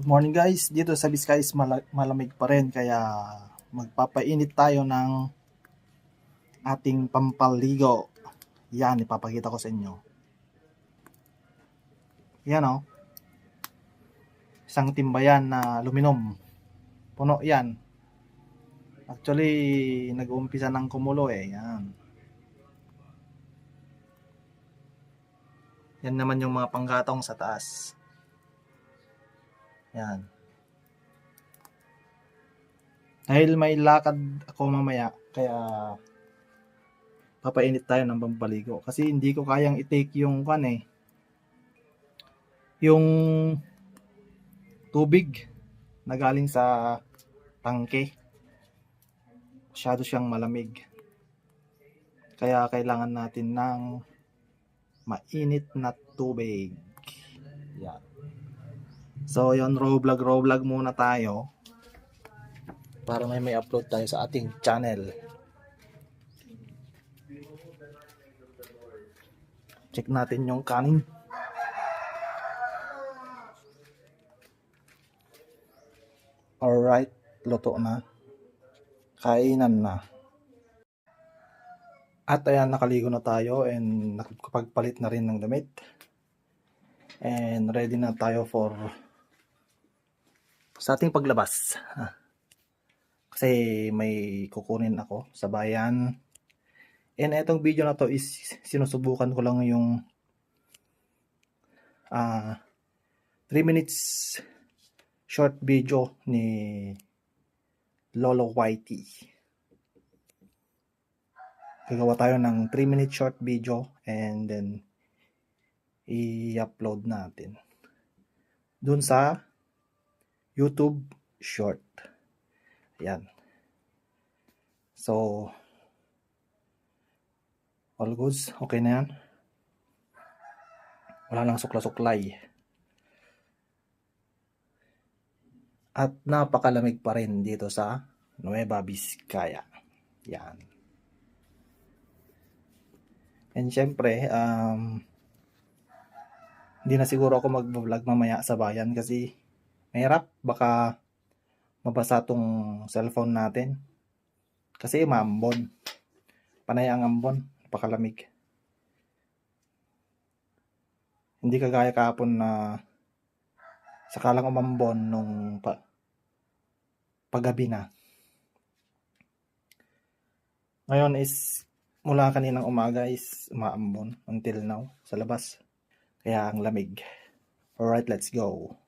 Good morning guys, dito sa Visayas malamig pa rin kaya magpapainit tayo ng ating pampaligo. Yan, ipapakita ko sa inyo. Yan o. Isang timbayan na aluminum. Puno yan. Actually, nag-uumpisa ng kumulo eh. Yan. Yan naman yung mga panggatong sa taas. Yan. Dahil may lakad ako mamaya, kaya papainit tayo ng pampaligo. Kasi hindi ko kayang i-take yung yung tubig na galing sa tangke. Masyado siyang malamig. Kaya kailangan natin ng mainit na tubig. Yan. So, yon raw vlog muna tayo para may upload tayo sa ating channel. Check natin yung kanin. Alright, luto na. Kainan na. At ayan, nakaligo na tayo and nakapagpalit na rin ng damit. And ready na tayo sa ating paglabas. Kasi may kukunin ako sa bayan. And etong video na to is sinusubukan ko lang yung 3 minutes short video ni Lolo Whitey. Gagawa tayo ng 3 minute short video and then i-upload natin dun sa YouTube short. Ayan. So, all goods. Okay na yan. Wala nang sukla-suklay. At napakalamig pa rin dito sa Nueva Vizcaya. Yan. And syempre, hindi na siguro ako mag-vlog mamaya sa bayan kasi mahirap. Baka mabasa tong cellphone natin. Kasi maambon. Panay ang ambon. Napakalamig. Hindi kagaya kahapon na sakalang umambon nung paggabi na. Ngayon is mula kaninang umaga is umaambon until now sa labas. Kaya ang lamig. Alright, let's go.